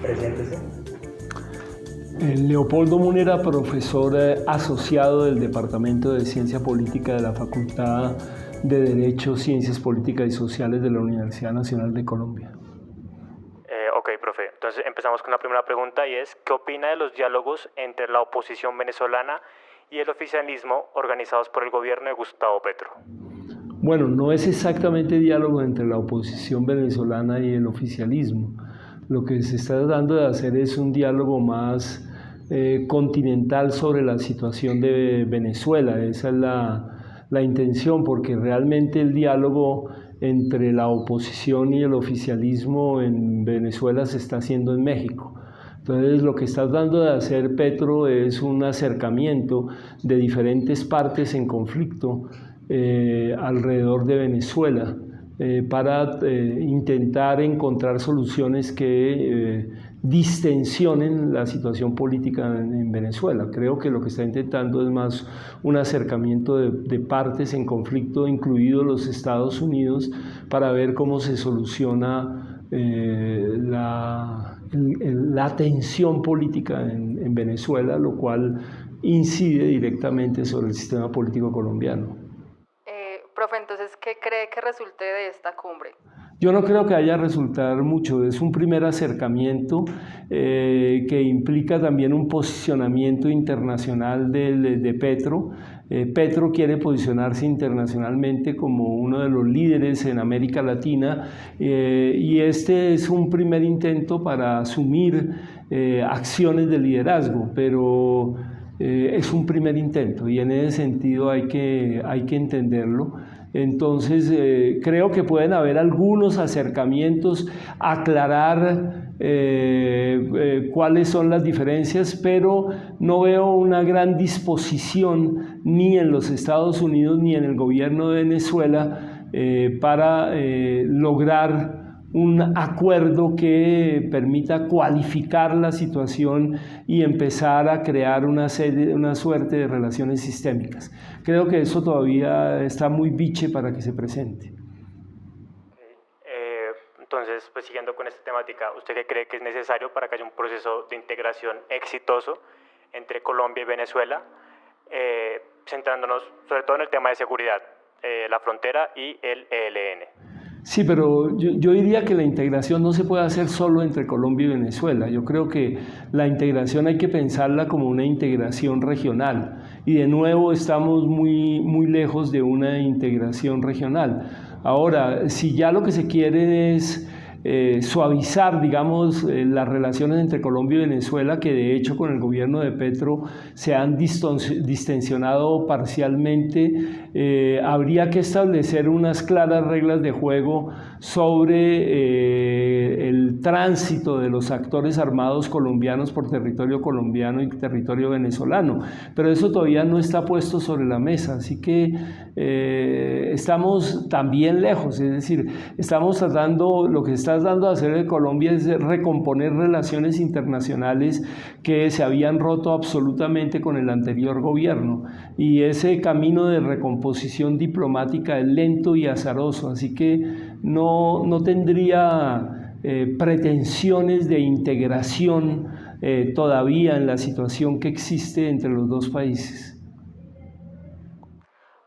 Preséntese. Leopoldo Munera, profesor asociado del Departamento de Ciencia Política de la Facultad de Derecho, Ciencias Políticas y Sociales de la Universidad Nacional de Colombia. Ok, profe. Entonces empezamos con la primera pregunta y es, ¿qué opina de los diálogos entre la oposición venezolana y el oficialismo organizados por el gobierno de Gustavo Petro? Bueno, no es exactamente diálogo entre la oposición venezolana y el oficialismo. Lo que se está tratando de hacer es un diálogo más continental sobre la situación de Venezuela. Esa es la intención, porque realmente el diálogo entre la oposición y el oficialismo en Venezuela se está haciendo en México. Entonces, lo que está tratando de hacer Petro es un acercamiento de diferentes partes en conflicto alrededor de Venezuela para intentar encontrar soluciones que distensionen la situación política en Venezuela. Creo que lo que está intentando es más un acercamiento de partes en conflicto, incluidos los Estados Unidos, para ver cómo se soluciona la tensión política en Venezuela, lo cual incide directamente sobre el sistema político colombiano. Profe, entonces, ¿qué cree que resulte de esta cumbre? Yo no creo que haya resultado mucho, es un primer acercamiento que implica también un posicionamiento internacional de Petro. Petro quiere posicionarse internacionalmente como uno de los líderes en América Latina y este es un primer intento para asumir acciones de liderazgo, pero es un primer intento y en ese sentido hay que entenderlo. Entonces creo que pueden haber algunos acercamientos, aclarar cuáles son las diferencias, pero no veo una gran disposición ni en los Estados Unidos ni en el gobierno de Venezuela para lograr un acuerdo que permita cualificar la situación y empezar a crear una suerte de relaciones sistémicas. Creo que eso todavía está muy biche para que se presente. Entonces, pues siguiendo con esta temática, ¿usted qué cree que es necesario para que haya un proceso de integración exitoso entre Colombia y Venezuela, centrándonos sobre todo en el tema de seguridad, la frontera y el ELN? Sí, pero yo diría que la integración no se puede hacer solo entre Colombia y Venezuela. Yo creo que la integración hay que pensarla como una integración regional y de nuevo estamos muy lejos de una integración regional. Ahora, si ya lo que se quiere es suavizar, digamos, las relaciones entre Colombia y Venezuela, que de hecho con el gobierno de Petro se han distensionado parcialmente, habría que establecer unas claras reglas de juego sobre el tránsito de los actores armados colombianos por territorio colombiano y territorio venezolano, pero eso todavía no está puesto sobre la mesa, así que estamos también lejos, es decir, estamos tratando, lo que está dando a hacer de Colombia es recomponer relaciones internacionales que se habían roto absolutamente con el anterior gobierno y ese camino de recomposición diplomática es lento y azaroso, así que no tendría pretensiones de integración todavía en la situación que existe entre los dos países.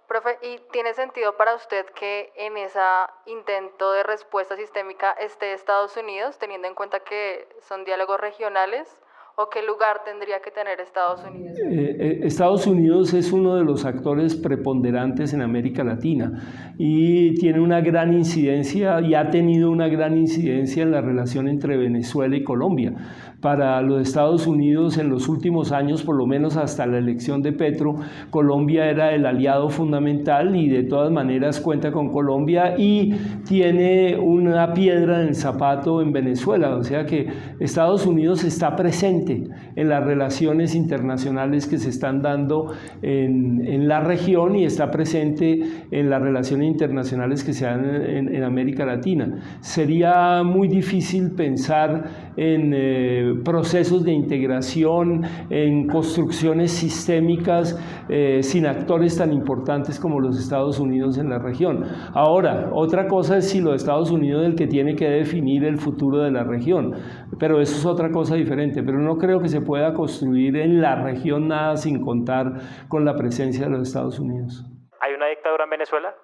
Profe, ¿y tiene sentido para usted que en ese intento de respuesta sistémica esté Estados Unidos, teniendo en cuenta que son diálogos regionales? ¿O qué lugar tendría que tener Estados Unidos? Estados Unidos es uno de los actores preponderantes en América Latina y tiene una gran incidencia y ha tenido una gran incidencia en la relación entre Venezuela y Colombia. Para los Estados Unidos en los últimos años, por lo menos hasta la elección de Petro, Colombia era el aliado fundamental y de todas maneras cuenta con Colombia y tiene una piedra en el zapato en Venezuela, o sea que Estados Unidos está presente en las relaciones internacionales que se están dando en la región y está presente en las relaciones internacionales que se dan en América Latina. Sería muy difícil pensar en procesos de integración, en construcciones sistémicas sin actores tan importantes como los Estados Unidos en la región. Ahora, otra cosa es si los Estados Unidos es el que tiene que definir el futuro de la región, pero eso es otra cosa diferente. Pero no creo que se pueda construir en la región nada sin contar con la presencia de los Estados Unidos. ¿Hay una dictadura en Venezuela?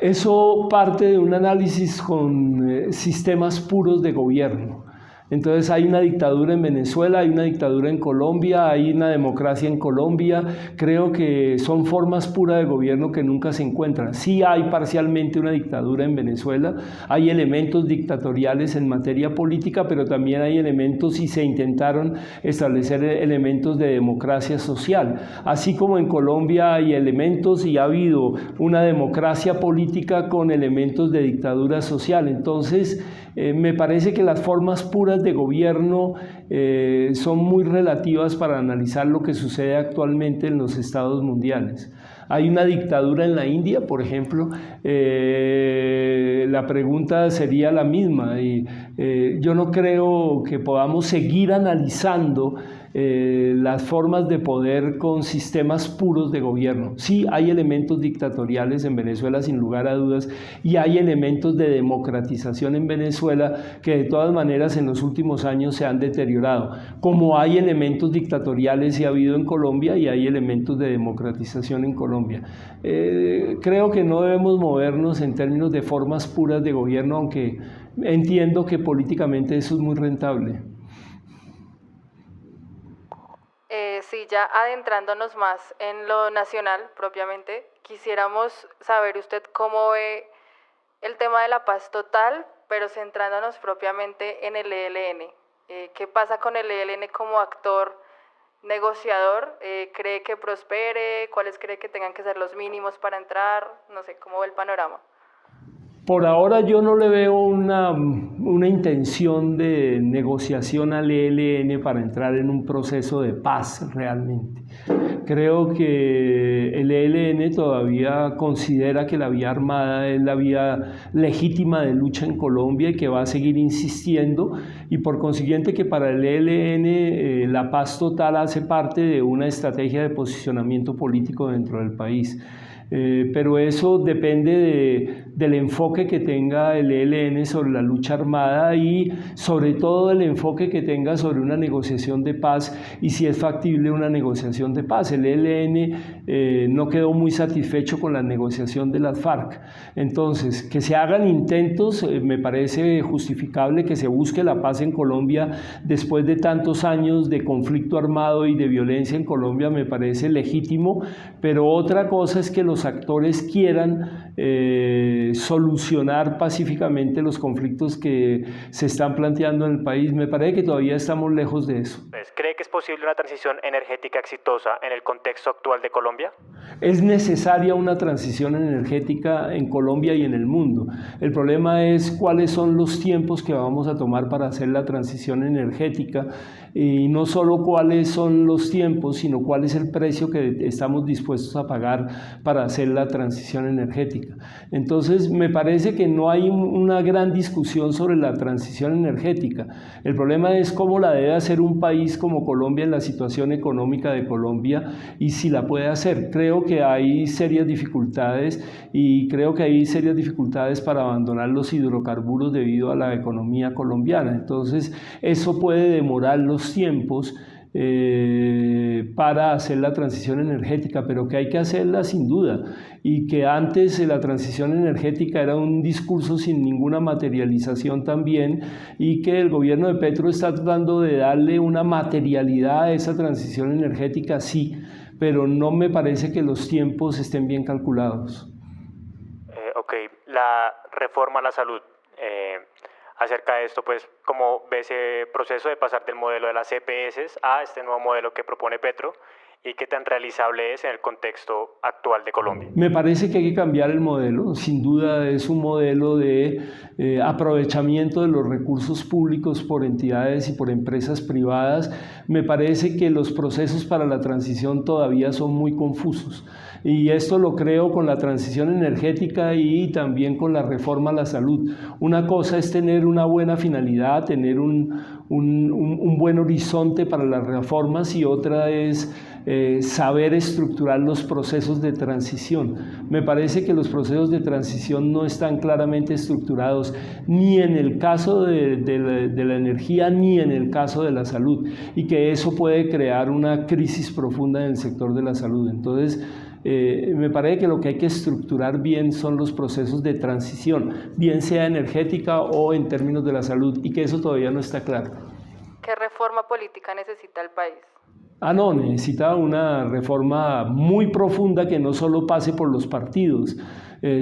Eso parte de un análisis con sistemas puros de gobierno. Entonces hay una dictadura en Venezuela, hay una dictadura en Colombia, hay una democracia en Colombia. Creo que son formas puras de gobierno que nunca se encuentran. Sí hay parcialmente una dictadura en Venezuela, hay elementos dictatoriales en materia política, pero también hay elementos y se intentaron establecer elementos de democracia social. Así como en Colombia hay elementos y ha habido una democracia política con elementos de dictadura social. Entonces, me parece que las formas puras de gobierno son muy relativas para analizar lo que sucede actualmente en los estados mundiales. Hay una dictadura en la India, por ejemplo, la pregunta sería la misma y yo no creo que podamos seguir analizando las formas de poder con sistemas puros de gobierno. Sí, hay elementos dictatoriales en Venezuela sin lugar a dudas y hay elementos de democratización en Venezuela que de todas maneras en los últimos años se han deteriorado, como hay elementos dictatoriales y ha habido en Colombia y hay elementos de democratización en Colombia. Creo que no debemos movernos en términos de formas puras de gobierno, aunque entiendo que políticamente eso es muy rentable. Sí, ya adentrándonos más en lo nacional propiamente, quisiéramos saber usted cómo ve el tema de la paz total, pero centrándonos propiamente en el ELN. ¿Qué pasa con el ELN como actor negociador? ¿Cree que prospere? ¿Cuáles cree que tengan que ser los mínimos para entrar? No sé, ¿cómo ve el panorama? Por ahora yo no le veo una intención de negociación al ELN para entrar en un proceso de paz realmente. Creo que el ELN todavía considera que la vía armada es la vía legítima de lucha en Colombia y que va a seguir insistiendo, y por consiguiente que para el ELN la paz total hace parte de una estrategia de posicionamiento político dentro del país. Pero eso depende del enfoque que tenga el ELN sobre la lucha armada y sobre todo el enfoque que tenga sobre una negociación de paz y si es factible una negociación de paz. El ELN no quedó muy satisfecho con la negociación de las FARC. Entonces, que se hagan intentos, me parece justificable que se busque la paz en Colombia después de tantos años de conflicto armado y de violencia en Colombia, me parece legítimo, pero otra cosa es que los actores quieran solucionar pacíficamente los conflictos que se están planteando en el país. Me parece que todavía estamos lejos de eso. ¿Cree que es posible una transición energética exitosa en el contexto actual de Colombia? Es necesaria una transición energética en Colombia y en el mundo. El problema es cuáles son los tiempos que vamos a tomar para hacer la transición energética, y no solo cuáles son los tiempos, sino cuál es el precio que estamos dispuestos a pagar para hacer la transición energética. Entonces, me parece que no hay una gran discusión sobre la transición energética. El problema es cómo la debe hacer un país como Colombia en la situación económica de Colombia y si la puede hacer. Creo que hay serias dificultades y creo que hay serias dificultades para abandonar los hidrocarburos debido a la economía colombiana. Entonces, eso puede demorar los tiempos para hacer la transición energética, pero que hay que hacerla sin duda, y que antes la transición energética era un discurso sin ninguna materialización también, y que el gobierno de Petro está tratando de darle una materialidad a esa transición energética, sí, pero no me parece que los tiempos estén bien calculados. Ok, la reforma a la salud. Acerca de esto, pues, ¿cómo ve ese proceso de pasar del modelo de las EPS a este nuevo modelo que propone Petro? y qué tan realizable es en el contexto actual de Colombia. Me parece que hay que cambiar el modelo. Sin duda es un modelo de aprovechamiento de los recursos públicos por entidades y por empresas privadas. Me parece que los procesos para la transición todavía son muy confusos. Y esto lo creo con la transición energética y también con la reforma a la salud. Una cosa es tener una buena finalidad, tener un buen horizonte para las reformas, y otra es saber estructurar los procesos de transición. Me parece que los procesos de transición no están claramente estructurados ni en el caso de la energía ni en el caso de la salud, y que eso puede crear una crisis profunda en el sector de la salud. Entonces, me parece que lo que hay que estructurar bien son los procesos de transición, bien sea energética o en términos de la salud, y que eso todavía no está claro. ¿Qué reforma política necesita el país? No, necesita una reforma muy profunda que no solo pase por los partidos,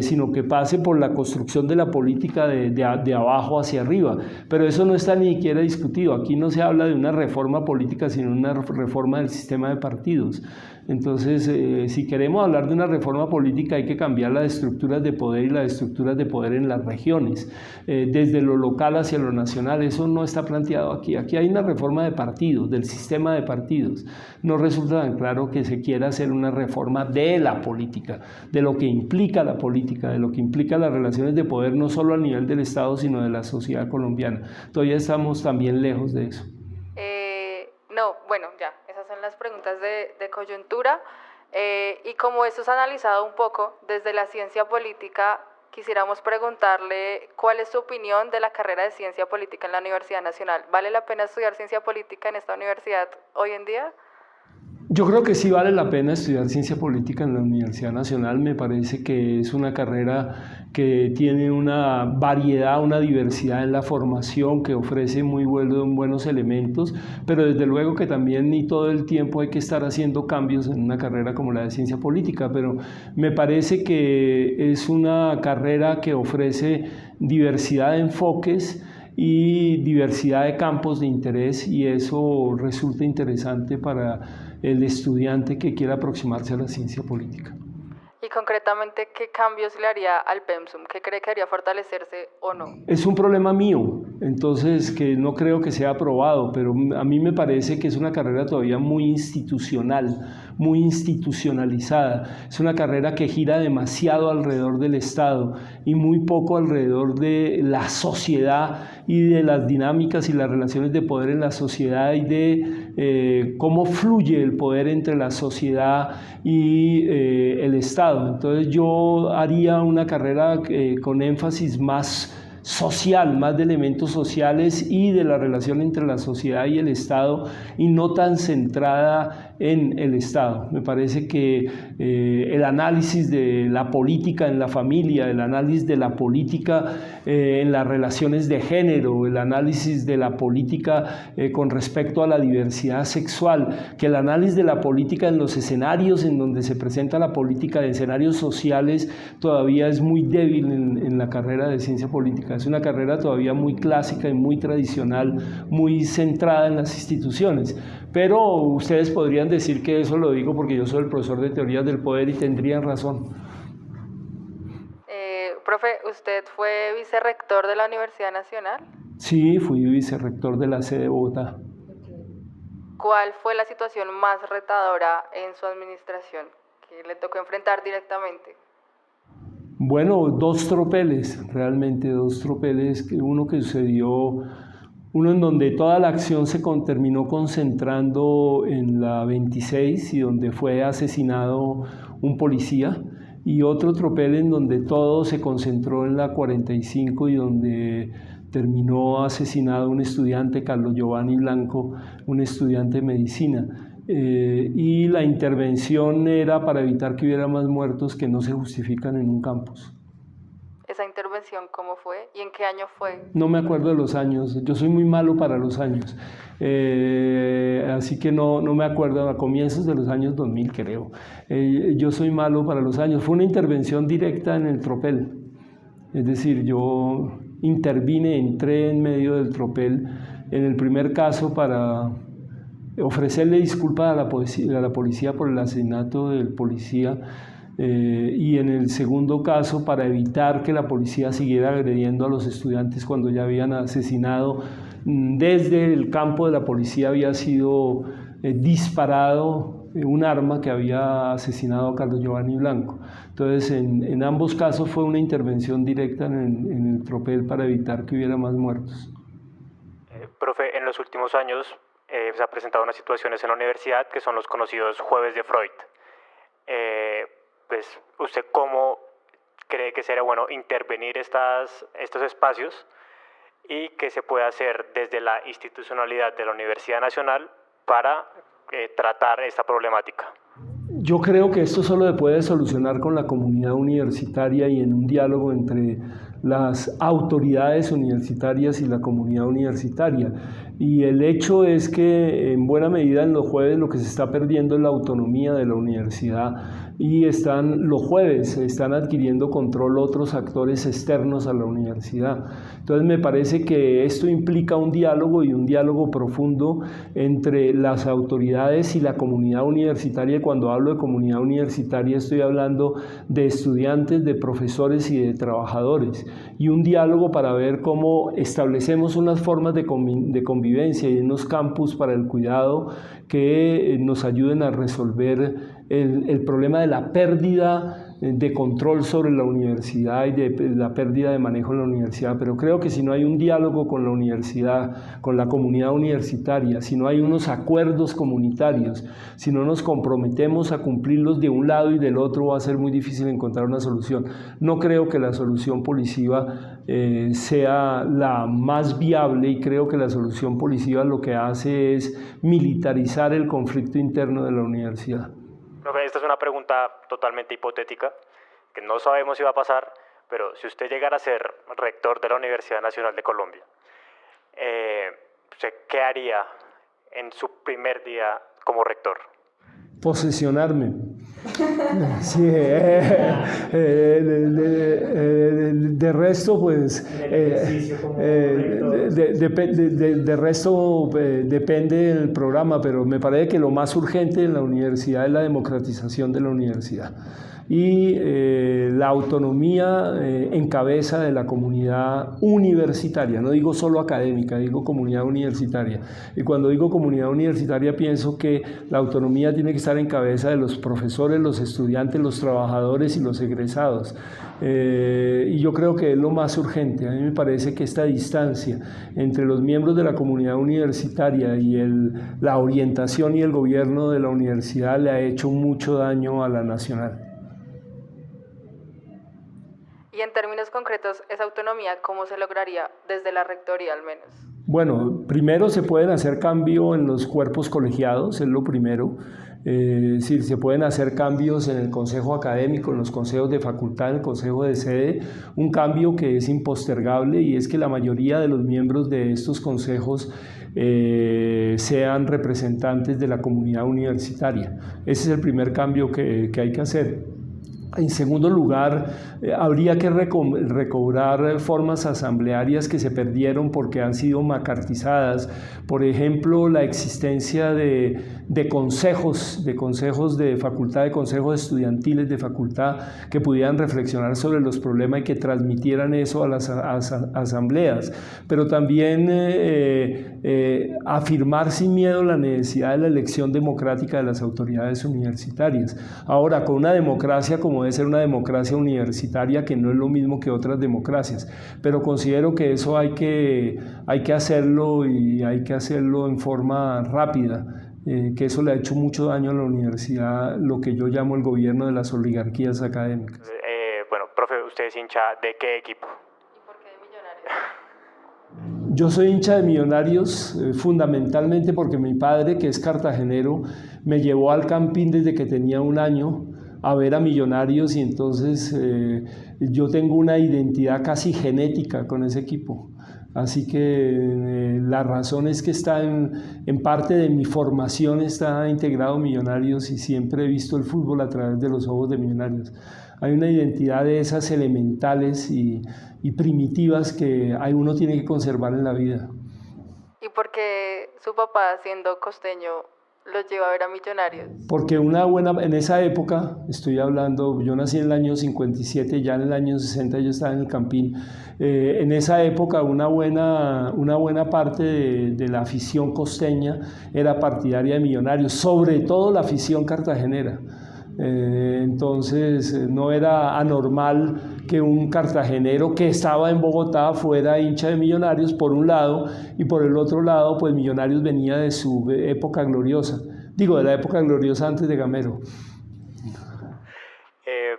sino que pase por la construcción de la política de abajo hacia arriba. Pero eso no está ni siquiera discutido. Aquí no se habla de una reforma política, sino una reforma del sistema de partidos. Entonces, si queremos hablar de una reforma política, hay que cambiar las estructuras de poder y las estructuras de poder en las regiones, desde lo local hacia lo nacional. Eso no está planteado aquí. Aquí hay una reforma de partidos, del sistema de partidos. No resulta tan claro que se quiera hacer una reforma de la política, de lo que implica la política, de lo que implica las relaciones de poder, no solo a nivel del Estado, sino de la sociedad colombiana. Todavía estamos también lejos de eso. No, bueno, ya, esas son las preguntas de coyuntura. Y como esto es analizado un poco desde la ciencia política, quisiéramos preguntarle cuál es su opinión de la carrera de ciencia política en la Universidad Nacional. ¿Vale la pena estudiar ciencia política en esta universidad hoy en día? Yo creo que sí vale la pena estudiar ciencia política en la Universidad Nacional. Me parece que es una carrera que tiene una variedad, una diversidad en la formación, que ofrece muy buenos elementos, pero desde luego que también ni todo el tiempo hay que estar haciendo cambios en una carrera como la de ciencia política, pero me parece que es una carrera que ofrece diversidad de enfoques y diversidad de campos de interés, y eso resulta interesante para el estudiante que quiera aproximarse a la ciencia política. Y concretamente, ¿qué cambios le haría al PEMSUM? ¿Qué cree que haría fortalecerse o no? Es un problema mío, entonces, que no creo que sea aprobado, pero a mí me parece que es una carrera todavía muy institucional, muy institucionalizada. Es una carrera que gira demasiado alrededor del Estado y muy poco alrededor de la sociedad y de las dinámicas y las relaciones de poder en la sociedad, y de cómo fluye el poder entre la sociedad y el Estado. Entonces yo haría una carrera con énfasis más social, más de elementos sociales y de la relación entre la sociedad y el Estado, y no tan centrada en el Estado. Me parece que el análisis de la política en la familia, el análisis de la política en las relaciones de género, el análisis de la política con respecto a la diversidad sexual, que el análisis de la política en los escenarios en donde se presenta la política, de escenarios sociales, todavía es muy débil en la carrera de ciencia política. Es una carrera todavía muy clásica y muy tradicional, muy centrada en las instituciones. Pero ustedes podrían decir que eso lo digo porque yo soy el profesor de teorías del poder, y tendrían razón. Profe, ¿usted fue vicerrector de la Universidad Nacional? Sí, fui vicerrector de la sede de Bogotá. ¿Cuál fue la situación más retadora en su administración que le tocó enfrentar directamente? Bueno, realmente dos tropeles, uno que sucedió, uno en donde toda la acción se terminó concentrando en la 26 y donde fue asesinado un policía, y otro tropel en donde todo se concentró en la 45 y donde terminó asesinado un estudiante, Carlos Giovanni Blanco, un estudiante de medicina. Y la intervención era para evitar que hubiera más muertos que no se justifican en un campus. ¿Esa intervención cómo fue y en qué año fue? No me acuerdo de los años, yo soy muy malo para los años, así que no me acuerdo, a comienzos de los años 2000 creo. Yo soy malo para los años. Fue una intervención directa en el tropel, es decir, yo entré en medio del tropel en el primer caso para ofrecerle disculpas a la policía por el asesinato del policía, y en el segundo caso para evitar que la policía siguiera agrediendo a los estudiantes cuando ya habían asesinado. Desde el campo de la policía había sido disparado un arma que había asesinado a Carlos Giovanni Blanco. Entonces, en ambos casos fue una intervención directa en el tropel para evitar que hubiera más muertos. Profe, en los últimos años se han presentado unas situaciones en la universidad que son los conocidos jueves de Freud. Pues, ¿usted cómo cree que sería bueno intervenir estos espacios y qué se puede hacer desde la institucionalidad de la Universidad Nacional para tratar esta problemática? Yo creo que esto solo se puede solucionar con la comunidad universitaria y en un diálogo entre las autoridades universitarias y la comunidad universitaria. Y el hecho es que en buena medida en los jueves lo que se está perdiendo es la autonomía de la universidad, y los jueves están adquiriendo control otros actores externos a la universidad. Entonces me parece que esto implica un diálogo, y un diálogo profundo entre las autoridades y la comunidad universitaria. Cuando hablo de comunidad universitaria estoy hablando de estudiantes, de profesores y de trabajadores, y un diálogo para ver cómo establecemos unas formas de convivencia y unos campus para el cuidado que nos ayuden a resolver el problema de la pérdida de control sobre la universidad y de la pérdida de manejo en la universidad. Pero creo que si no hay un diálogo con la universidad, con la comunidad universitaria, si no hay unos acuerdos comunitarios, si no nos comprometemos a cumplirlos de un lado y del otro, va a ser muy difícil encontrar una solución. No creo que la solución policiva sea la más viable, y creo que la solución policiva lo que hace es militarizar el conflicto interno de la universidad. Profe, esta es una pregunta totalmente hipotética, que no sabemos si va a pasar, pero si usted llegara a ser rector de la Universidad Nacional de Colombia, ¿usted qué haría en su primer día como rector? Posesionarme. Sí, de resto, pues, de resto depende del programa, pero me parece que lo más urgente en la universidad es la democratización de la universidad y la autonomía en cabeza de la comunidad universitaria. No digo solo académica, digo comunidad universitaria. Y cuando digo comunidad universitaria pienso que la autonomía tiene que estar en cabeza de los profesores, los estudiantes, los trabajadores y los egresados. Y yo creo que es lo más urgente. A mí me parece que esta distancia entre los miembros de la comunidad universitaria y la orientación y el gobierno de la universidad le ha hecho mucho daño a la nacional. Y en términos concretos, esa autonomía, ¿cómo se lograría desde la rectoría al menos? Bueno, primero se pueden hacer cambios en los cuerpos colegiados, es lo primero. Es decir, se pueden hacer cambios en el consejo académico, en los consejos de facultad, en el consejo de sede, un cambio que es impostergable, y es que la mayoría de los miembros de estos consejos sean representantes de la comunidad universitaria. Ese es el primer cambio que hay que hacer. En segundo lugar, habría que recobrar formas asamblearias que se perdieron porque han sido macartizadas. Por ejemplo, la existencia de consejos de facultad, de consejos estudiantiles de facultad que pudieran reflexionar sobre los problemas y que transmitieran eso a las asambleas. Pero también afirmar sin miedo la necesidad de la elección democrática de las autoridades universitarias. Ahora, con una democracia como debe ser una democracia universitaria, que no es lo mismo que otras democracias, pero considero que eso hay que hacerlo, y hay que hacerlo en forma rápida, que eso le ha hecho mucho daño a la universidad, lo que yo llamo el gobierno de las oligarquías académicas. Bueno, profe, ¿usted es hincha de qué equipo? ¿Y por qué de Millonarios? Yo soy hincha de Millonarios fundamentalmente porque mi padre, que es cartagenero, me llevó al Campín desde que tenía 1 año a ver a Millonarios, y entonces yo tengo una identidad casi genética con ese equipo. Así que la razón es que está en parte de mi formación, está integrado Millonarios, y siempre he visto el fútbol a través de los ojos de Millonarios. Hay una identidad de esas elementales y primitivas que uno tiene que conservar en la vida. ¿Y por qué su papá, siendo costeño, los lleva a ver a Millonarios? Porque en esa época, estoy hablando, yo nací en el año 57, ya en el año 60 yo estaba en el Campín. En esa época una buena parte de la afición costeña era partidaria de Millonarios, sobre todo la afición cartagenera. Entonces no era anormal que un cartagenero que estaba en Bogotá fuera hincha de Millonarios por un lado, y por el otro lado pues Millonarios venía de su época gloriosa, digo de la época gloriosa antes de Gamero.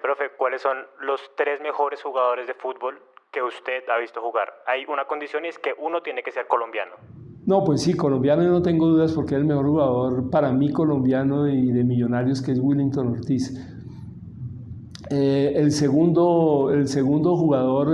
Profe, ¿cuáles son los 3 mejores jugadores de fútbol que usted ha visto jugar? Hay una condición y es que uno tiene que ser colombiano. No, pues sí, colombiano no tengo dudas porque es el mejor jugador para mí colombiano y de Millonarios, que es Willington Ortiz. El segundo jugador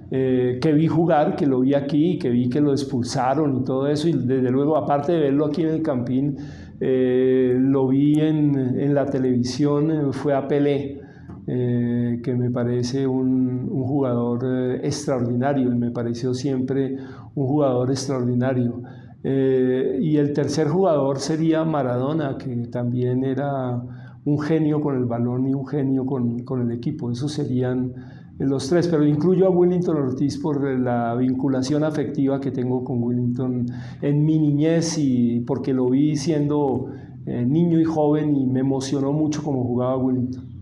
que vi jugar, que lo vi aquí, que vi que lo expulsaron y todo eso, y desde luego, aparte de verlo aquí en el Campín, lo vi en la televisión, fue a Pelé. Que me parece un jugador extraordinario, y me pareció siempre un jugador extraordinario. Y el tercer jugador sería Maradona, que también era un genio con el balón y un genio con el equipo. Esos serían los 3, pero incluyo a Willington Ortiz por la vinculación afectiva que tengo con Willington en mi niñez, y porque lo vi siendo niño y joven y me emocionó mucho como jugaba Willington.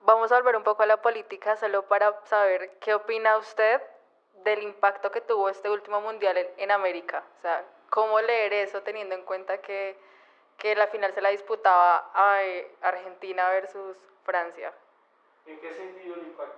Vamos a volver un poco a la política, solo para saber qué opina usted del impacto que tuvo este último mundial en América. O sea, ¿cómo leer eso teniendo en cuenta que la final se la disputaba a Argentina versus Francia? ¿En qué sentido el impacto?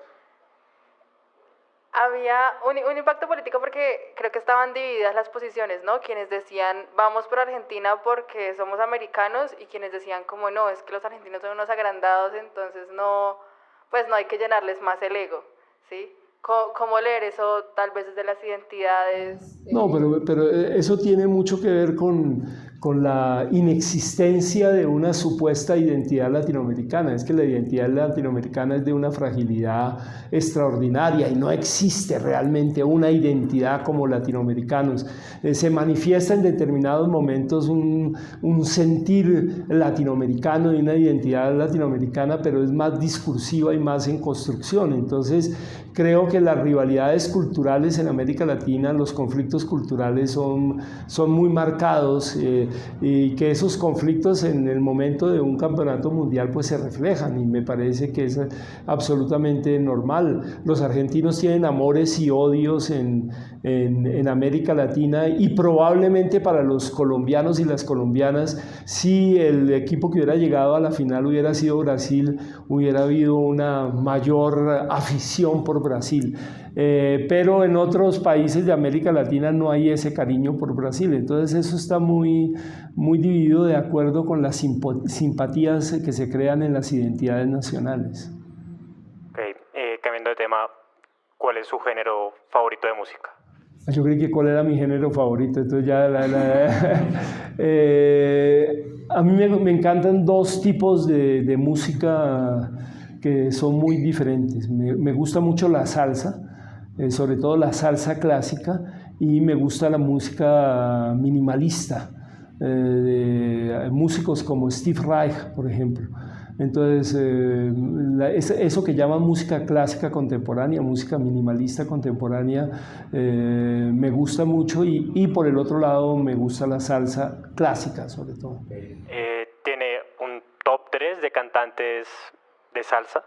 Había un impacto político porque creo que estaban divididas las posiciones, ¿no? Quienes decían, vamos por Argentina porque somos americanos, y quienes decían como, no, es que los argentinos son unos agrandados, entonces no, pues no hay que llenarles más el ego, ¿sí? ¿Cómo leer eso tal vez desde las identidades? No, pero eso tiene mucho que ver con la inexistencia de una supuesta identidad latinoamericana. Es que la identidad latinoamericana es de una fragilidad extraordinaria y no existe realmente una identidad como latinoamericanos. Se manifiesta en determinados momentos un sentir latinoamericano y una identidad latinoamericana, pero es más discursiva y más en construcción. Entonces, creo que las rivalidades culturales en América Latina, los conflictos culturales son muy marcados, y que esos conflictos en el momento de un campeonato mundial pues se reflejan, y me parece que es absolutamente normal. Los argentinos tienen amores y odios en América Latina, y probablemente para los colombianos y las colombianas, si el equipo que hubiera llegado a la final hubiera sido Brasil, hubiera habido una mayor afición por Brasil. Pero en otros países de América Latina no hay ese cariño por Brasil, entonces eso está muy dividido de acuerdo con las simpatías que se crean en las identidades nacionales. Okay. Cambiando de tema, ¿cuál es su género favorito de música? Yo creí que cuál era mi género favorito, entonces ya a mí me encantan 2 tipos de música que son muy diferentes. Me gusta mucho la salsa, sobre todo la salsa clásica, y me gusta la música minimalista, de músicos como Steve Reich, por ejemplo. Entonces, eso que llaman música clásica contemporánea, música minimalista contemporánea, me gusta mucho, y por el otro lado me gusta la salsa clásica sobre todo. ¿Tiene un top 3 de cantantes de salsa?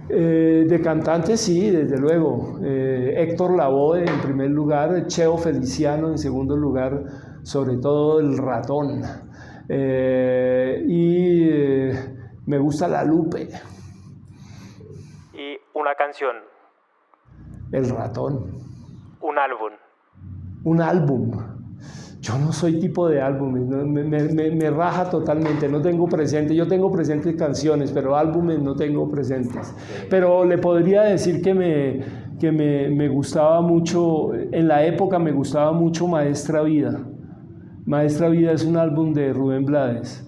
De cantantes sí, desde luego. Héctor Lavoe en primer lugar, Cheo Feliciano en segundo lugar, sobre todo el Ratón. Me gusta La Lupe. ¿Y una canción? El Ratón. ¿Un álbum? Un álbum. Yo no soy tipo de álbumes, ¿no? Me raja totalmente, no tengo presente. Yo tengo presentes canciones, pero álbumes no tengo presentes. Pero le podría decir que me gustaba mucho, en la época me gustaba mucho Maestra Vida. Maestra Vida es un álbum de Rubén Blades.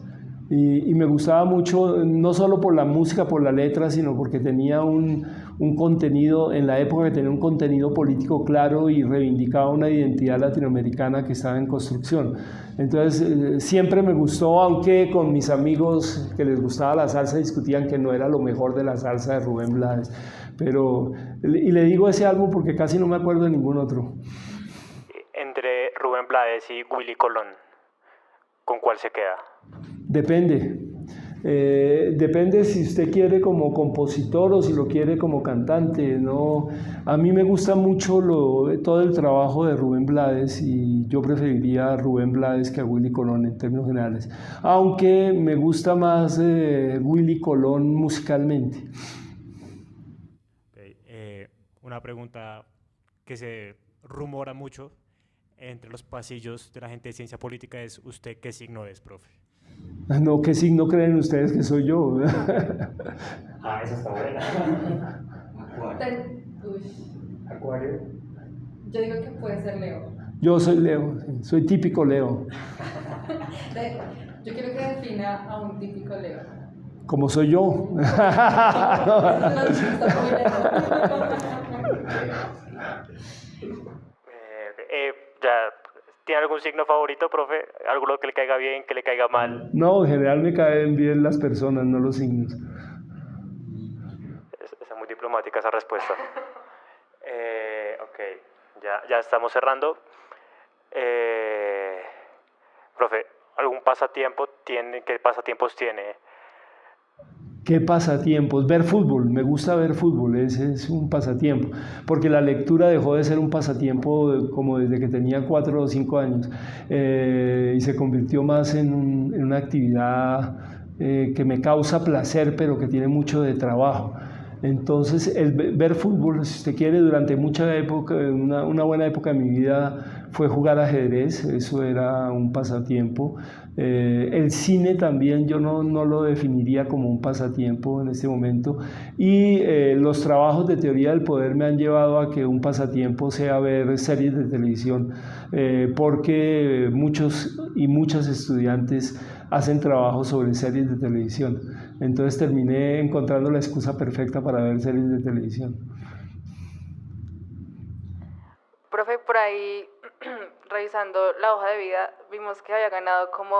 Y me gustaba mucho, no solo por la música, por la letra, sino porque tenía un un contenido, en la época que tenía un contenido político claro y reivindicaba una identidad latinoamericana que estaba en construcción. Entonces siempre me gustó, aunque con mis amigos que les gustaba la salsa discutían que no era lo mejor de la salsa de Rubén Blades. Pero, y le digo ese álbum porque casi no me acuerdo de ningún otro. Entre Rubén Blades y Willy Colón, ¿con cuál se queda? Depende. Depende si usted quiere como compositor o si lo quiere como cantante, ¿no? A mí me gusta mucho todo el trabajo de Rubén Blades y yo preferiría a Rubén Blades que a Willy Colón en términos generales, aunque me gusta más Willy Colón musicalmente. Okay, una pregunta que se rumora mucho entre los pasillos de la gente de ciencia política es: ¿usted qué signo es, profe? No, ¿qué signo creen ustedes que soy yo? Eso está bueno. Acuario. Yo digo que puede ser Leo. Yo soy Leo, soy típico Leo. Yo quiero que defina a un típico Leo. Como soy yo. Ya, ¿tiene algún signo favorito, profe? ¿Alguno que le caiga bien, que le caiga mal? No, en general me caen bien las personas, no los signos. Es muy diplomática esa respuesta. Ok, ya estamos cerrando. Profe, ¿algún pasatiempo tiene? ¿Qué pasatiempos tiene? ¿Qué pasatiempos? Ver fútbol, me gusta ver fútbol, ese es un pasatiempo, porque la lectura dejó de ser un pasatiempo como desde que tenía 4 o 5 años y se convirtió más en una actividad que me causa placer, pero que tiene mucho de trabajo. Entonces, ver fútbol, si usted quiere, durante mucha época, una buena época de mi vida fue jugar ajedrez, eso era un pasatiempo. El cine también yo no lo definiría como un pasatiempo en este momento. Y los trabajos de teoría del poder me han llevado a que un pasatiempo sea ver series de televisión, porque muchos y muchas estudiantes hacen trabajos sobre series de televisión. Entonces terminé encontrando la excusa perfecta para ver series de televisión. Profe, por ahí, revisando la hoja de vida, vimos que había ganado como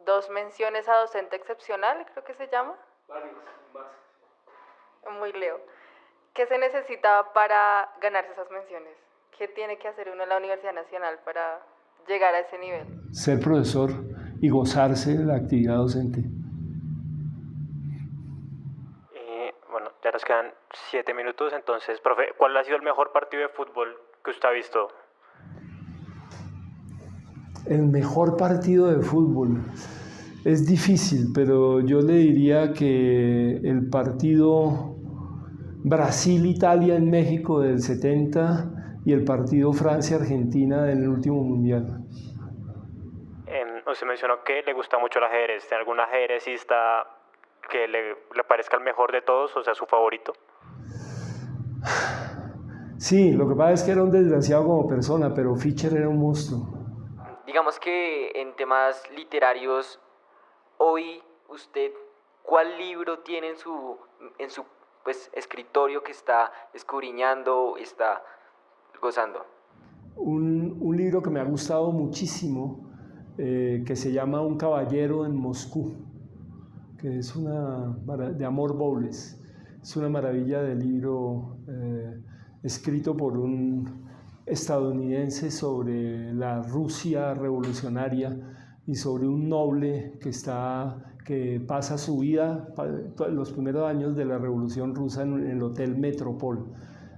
2 menciones a docente excepcional, creo que se llama. Muy Leo. ¿Qué se necesita para ganarse esas menciones? ¿Qué tiene que hacer uno en la Universidad Nacional para llegar a ese nivel? Ser profesor y gozarse de la actividad docente. Bueno, ya nos quedan 7 minutos, entonces, profe, ¿cuál ha sido el mejor partido de fútbol que usted ha visto? El mejor partido de fútbol es difícil, pero yo le diría que el partido Brasil-Italia en México del 70 y el partido Francia-Argentina en el último mundial. Usted mencionó que le gusta mucho el ajedrez. ¿Tiene algún ajedrecista que le parezca el mejor de todos, o sea, su favorito? Sí, lo que pasa es que era un desgraciado como persona, pero Fischer era un monstruo. Digamos que en temas literarios, hoy usted, ¿cuál libro tiene en su pues, escritorio que está escudriñando, está gozando? Un libro que me ha gustado muchísimo, que se llama Un caballero en Moscú, que es de Amor Bowles. Es una maravilla de libro escrito por un estadounidense sobre la Rusia revolucionaria y sobre un noble que pasa su vida, los primeros años de la Revolución Rusa, en el Hotel Metropol.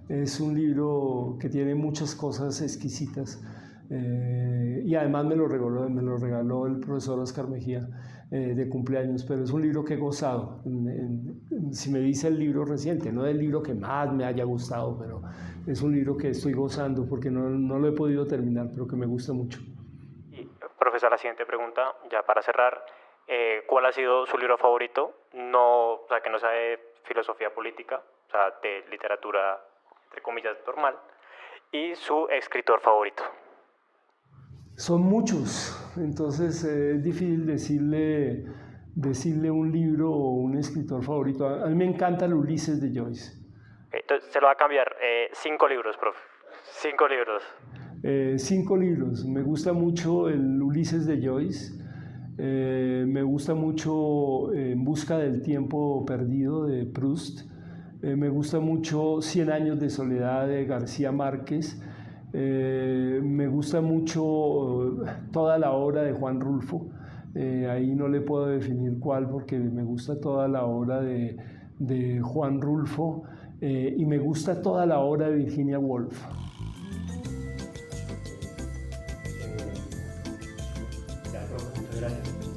Es un libro que tiene muchas cosas exquisitas y además me lo regaló el profesor Oscar Mejía de cumpleaños, pero es un libro que he gozado. Si me dice el libro reciente, no es el libro que más me haya gustado, pero es un libro que estoy gozando porque no lo he podido terminar, pero que me gusta mucho. Y, profesor, la siguiente pregunta, ya para cerrar, ¿cuál ha sido su libro favorito? O sea, que no sea de filosofía política, o sea, de literatura, entre comillas, normal, y su escritor favorito. Son muchos, entonces es difícil decirle un libro o un escritor favorito. A mí me encanta el Ulises de Joyce. Entonces, se lo va a cambiar. 5 libros, profe. 5 libros. 5 libros. Me gusta mucho el Ulises de Joyce. Me gusta mucho En busca del tiempo perdido de Proust. Me gusta mucho 100 años de soledad de García Márquez. Me gusta mucho toda la obra de Juan Rulfo. Ahí no le puedo definir cuál porque me gusta toda la obra de Juan Rulfo y me gusta toda la obra de Virginia Woolf. Ya, profe, muchas gracias.